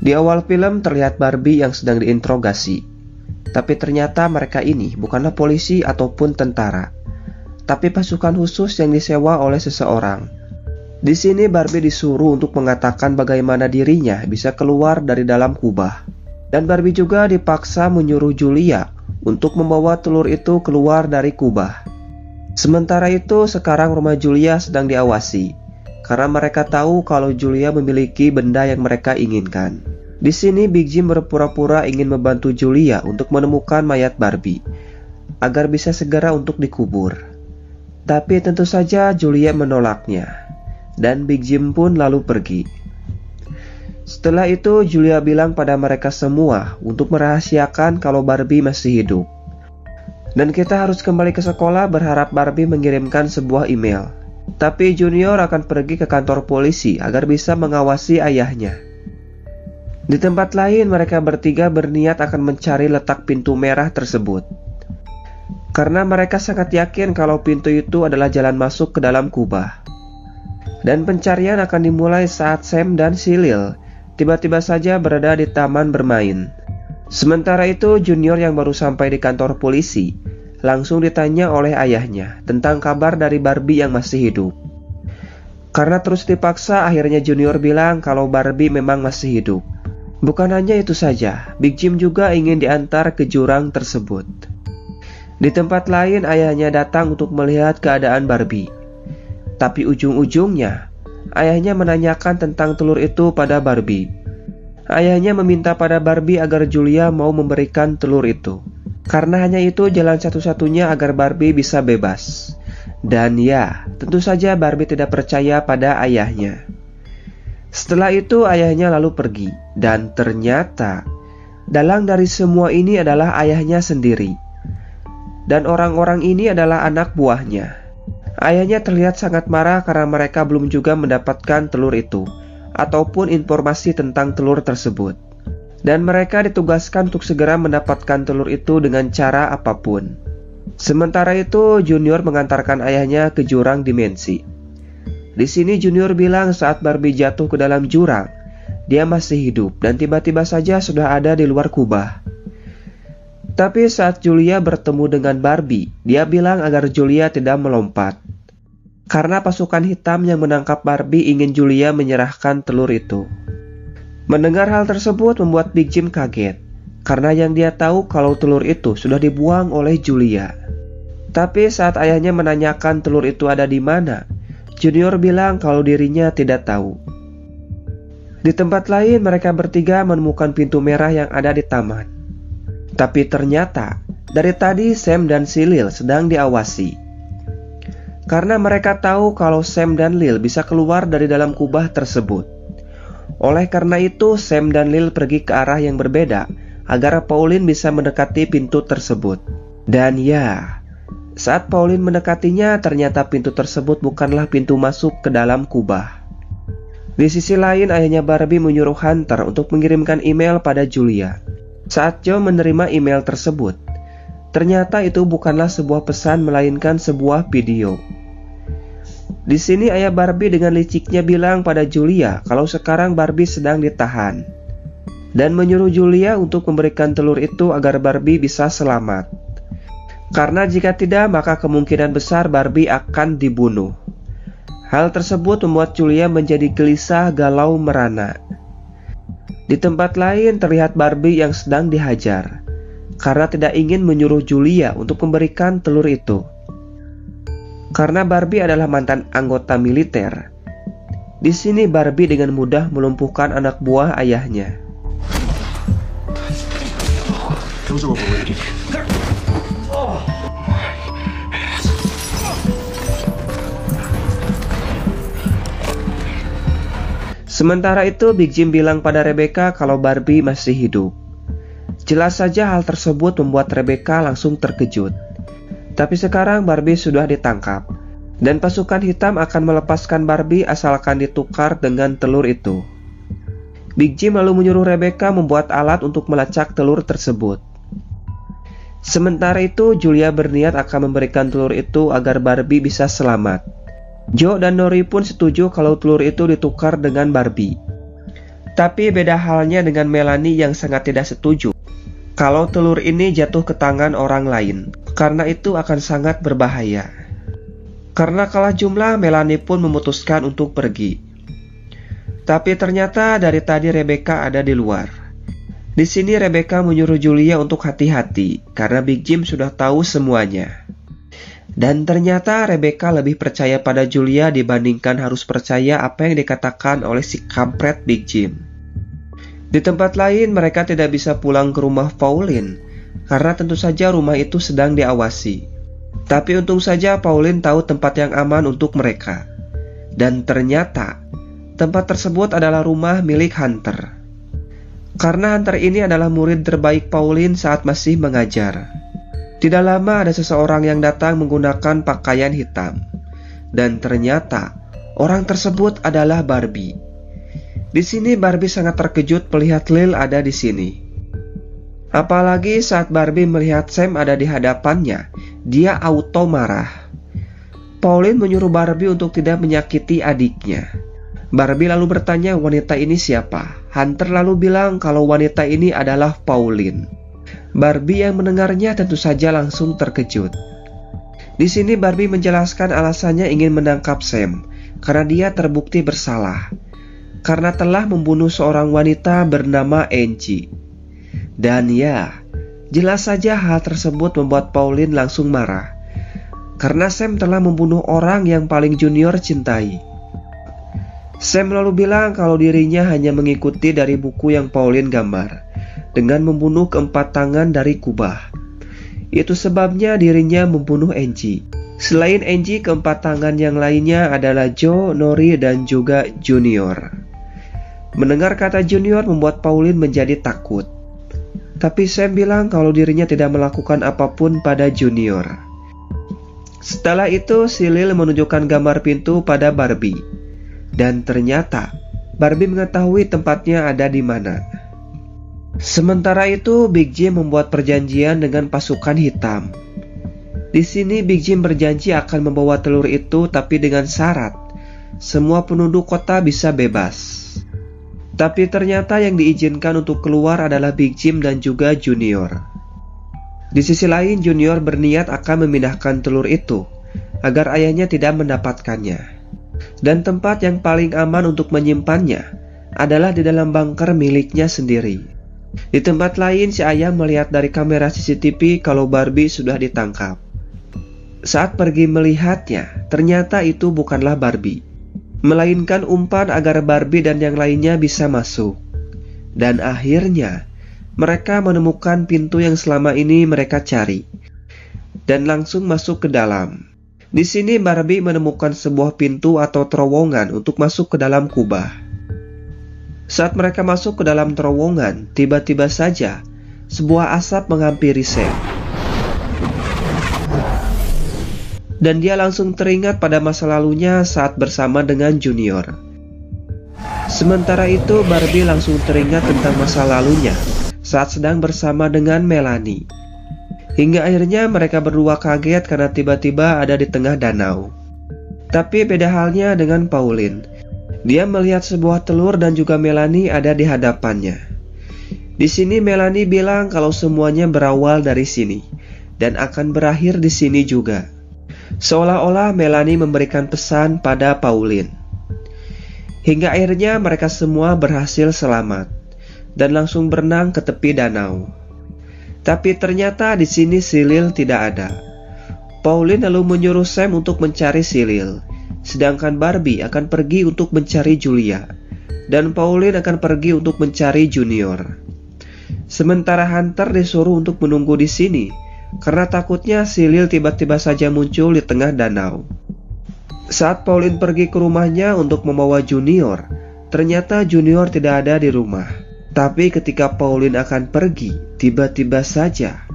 Di awal film terlihat Barbie yang sedang diinterogasi, tapi ternyata mereka ini bukanlah polisi ataupun tentara, tapi pasukan khusus yang disewa oleh seseorang. Di sini Barbie disuruh untuk mengatakan bagaimana dirinya bisa keluar dari dalam kubah. Dan Barbie juga dipaksa menyuruh Julia untuk membawa telur itu keluar dari kubah. Sementara itu sekarang rumah Julia sedang diawasi, karena mereka tahu kalau Julia memiliki benda yang mereka inginkan. Di sini Big Jim berpura-pura ingin membantu Julia untuk menemukan mayat Barbie, agar bisa segera untuk dikubur. Tapi tentu saja Julia menolaknya, dan Big Jim pun lalu pergi. Setelah itu Julia bilang pada mereka semua untuk merahasiakan kalau Barbie masih hidup. Dan kita harus kembali ke sekolah berharap Barbie mengirimkan sebuah email. Tapi Junior akan pergi ke kantor polisi agar bisa mengawasi ayahnya. Di tempat lain mereka bertiga berniat akan mencari letak pintu merah tersebut, karena mereka sangat yakin kalau pintu itu adalah jalan masuk ke dalam kubah. Dan pencarian akan dimulai saat Sam dan Silil tiba-tiba saja berada di taman bermain. Sementara itu Junior yang baru sampai di kantor polisi langsung ditanya oleh ayahnya tentang kabar dari Barbie yang masih hidup. Karena terus dipaksa, akhirnya Junior bilang kalau Barbie memang masih hidup. Bukan hanya itu saja, Big Jim juga ingin diantar ke jurang tersebut. Di tempat lain ayahnya datang untuk melihat keadaan Barbie. Tapi ujung-ujungnya ayahnya menanyakan tentang telur itu pada Barbie. Ayahnya meminta pada Barbie agar Julia mau memberikan telur itu, karena hanya itu jalan satu-satunya agar Barbie bisa bebas. Dan ya, tentu saja Barbie tidak percaya pada ayahnya. Setelah itu ayahnya lalu pergi, dan ternyata dalang dari semua ini adalah ayahnya sendiri. Dan orang-orang ini adalah anak buahnya. Ayahnya terlihat sangat marah karena mereka belum juga mendapatkan telur itu, ataupun informasi tentang telur tersebut. Dan mereka ditugaskan untuk segera mendapatkan telur itu dengan cara apapun. Sementara itu Junior mengantarkan ayahnya ke jurang dimensi. Di sini Junior bilang saat Barbie jatuh ke dalam jurang, dia masih hidup dan tiba-tiba saja sudah ada di luar kubah. Tapi saat Julia bertemu dengan Barbie, dia bilang agar Julia tidak melompat, karena pasukan hitam yang menangkap Barbie ingin Julia menyerahkan telur itu. Mendengar hal tersebut membuat Big Jim kaget, karena yang dia tahu kalau telur itu sudah dibuang oleh Julia. Tapi saat ayahnya menanyakan telur itu ada di mana, Junior bilang kalau dirinya tidak tahu. Di tempat lain mereka bertiga menemukan pintu merah yang ada di taman. Tapi ternyata dari tadi Sam dan si Lil sedang diawasi, karena mereka tahu kalau Sam dan Lil bisa keluar dari dalam kubah tersebut. Oleh karena itu Sam dan Lil pergi ke arah yang berbeda agar Pauline bisa mendekati pintu tersebut. Dan ya, saat Pauline mendekatinya, ternyata pintu tersebut bukanlah pintu masuk ke dalam kubah. Di sisi lain ayahnya Barbie menyuruh Hunter untuk mengirimkan email pada Julia. Saat Joe menerima email tersebut, ternyata itu bukanlah sebuah pesan melainkan sebuah video. Di sini ayah Barbie dengan liciknya bilang pada Julia kalau sekarang Barbie sedang ditahan, dan menyuruh Julia untuk memberikan telur itu agar Barbie bisa selamat. Karena jika tidak maka kemungkinan besar Barbie akan dibunuh. Hal tersebut membuat Julia menjadi gelisah, galau, merana. Di tempat lain terlihat Barbie yang sedang dihajar, karena tidak ingin menyuruh Julia untuk memberikan telur itu. Karena Barbie adalah mantan anggota militer, di sini Barbie dengan mudah melumpuhkan anak buah ayahnya. Sementara itu Big Jim bilang pada Rebecca kalau Barbie masih hidup. Jelas saja hal tersebut membuat Rebecca langsung terkejut. Tapi sekarang Barbie sudah ditangkap, dan pasukan hitam akan melepaskan Barbie asalkan ditukar dengan telur itu. Big Jim lalu menyuruh Rebecca membuat alat untuk melacak telur tersebut. Sementara itu Julia berniat akan memberikan telur itu agar Barbie bisa selamat. Joe dan Nori pun setuju kalau telur itu ditukar dengan Barbie. Tapi beda halnya dengan Melanie yang sangat tidak setuju kalau telur ini jatuh ke tangan orang lain, karena itu akan sangat berbahaya. Karena kalah jumlah, Melanie pun memutuskan untuk pergi. Tapi ternyata dari tadi Rebecca ada di luar. Di sini Rebecca menyuruh Julia untuk hati-hati karena Big Jim sudah tahu semuanya. Dan ternyata Rebecca lebih percaya pada Julia dibandingkan harus percaya apa yang dikatakan oleh si kampret Big Jim. Di tempat lain mereka tidak bisa pulang ke rumah Pauline karena tentu saja rumah itu sedang diawasi. Tapi untung saja Pauline tahu tempat yang aman untuk mereka. Dan ternyata tempat tersebut adalah rumah milik Hunter. Karena Hunter ini adalah murid terbaik Pauline saat masih mengajar. Tidak lama ada seseorang yang datang menggunakan pakaian hitam. Dan ternyata orang tersebut adalah Barbie. Di sini Barbie sangat terkejut melihat Lil ada di sini. Apalagi saat Barbie melihat Sam ada di hadapannya, dia auto marah. Pauline menyuruh Barbie untuk tidak menyakiti adiknya. Barbie lalu bertanya wanita ini siapa. Hunter lalu bilang kalau wanita ini adalah Pauline. Barbie yang mendengarnya tentu saja langsung terkejut. Di sini Barbie menjelaskan alasannya ingin menangkap Sam karena dia terbukti bersalah. Karena telah membunuh seorang wanita bernama Angie. Dan ya, jelas saja hal tersebut membuat Pauline langsung marah. Karena Sam telah membunuh orang yang paling junior cintai. Sam lalu bilang kalau dirinya hanya mengikuti dari buku yang Pauline gambar, dengan membunuh keempat tangan dari kubah. Itu sebabnya dirinya membunuh Angie. Selain Angie, keempat tangan yang lainnya adalah Joe, Nori, dan juga Junior. Mendengar kata Junior membuat Pauline menjadi takut. Tapi Sam bilang kalau dirinya tidak melakukan apapun pada Junior. Setelah itu, si Lil menunjukkan gambar pintu pada Barbie. Dan ternyata, Barbie mengetahui tempatnya ada di mana. Sementara itu, Big Jim membuat perjanjian dengan pasukan hitam. Di sini Big Jim berjanji akan membawa telur itu tapi dengan syarat semua penduduk kota bisa bebas. Tapi ternyata yang diizinkan untuk keluar adalah Big Jim dan juga Junior. Di sisi lain, Junior berniat akan memindahkan telur itu agar ayahnya tidak mendapatkannya. Dan tempat yang paling aman untuk menyimpannya adalah di dalam bunker miliknya sendiri. Di tempat lain, si ayah melihat dari kamera CCTV kalau Barbie sudah ditangkap. Saat pergi melihatnya, ternyata itu bukanlah Barbie, melainkan umpan agar Barbie dan yang lainnya bisa masuk. Dan akhirnya mereka menemukan pintu yang selama ini mereka cari dan langsung masuk ke dalam. Di sini Barbie menemukan sebuah pintu atau terowongan untuk masuk ke dalam kubah. Saat mereka masuk ke dalam terowongan, tiba-tiba saja sebuah asap menghampiri Sam. Dan dia langsung teringat pada masa lalunya saat bersama dengan Junior. Sementara itu Barbie langsung teringat tentang masa lalunya saat sedang bersama dengan Melanie. Hingga akhirnya mereka berdua kaget karena tiba-tiba ada di tengah danau. Tapi beda halnya dengan Pauline. Dia melihat sebuah telur dan juga Melanie ada di hadapannya. Di sini Melanie bilang kalau semuanya berawal dari sini dan akan berakhir di sini juga. Seolah-olah Melanie memberikan pesan pada Pauline. Hingga akhirnya mereka semua berhasil selamat dan langsung berenang ke tepi danau. Tapi ternyata di sini si Lil tidak ada. Pauline lalu menyuruh Sam untuk mencari si Lil, sedangkan Barbie akan pergi untuk mencari Julia, dan Pauline akan pergi untuk mencari Junior. Sementara Hunter disuruh untuk menunggu di sini karena takutnya si Lil tiba-tiba saja muncul di tengah danau. Saat Pauline pergi ke rumahnya untuk membawa Junior, ternyata Junior tidak ada di rumah. Tapi ketika Pauline akan pergi, tiba-tiba saja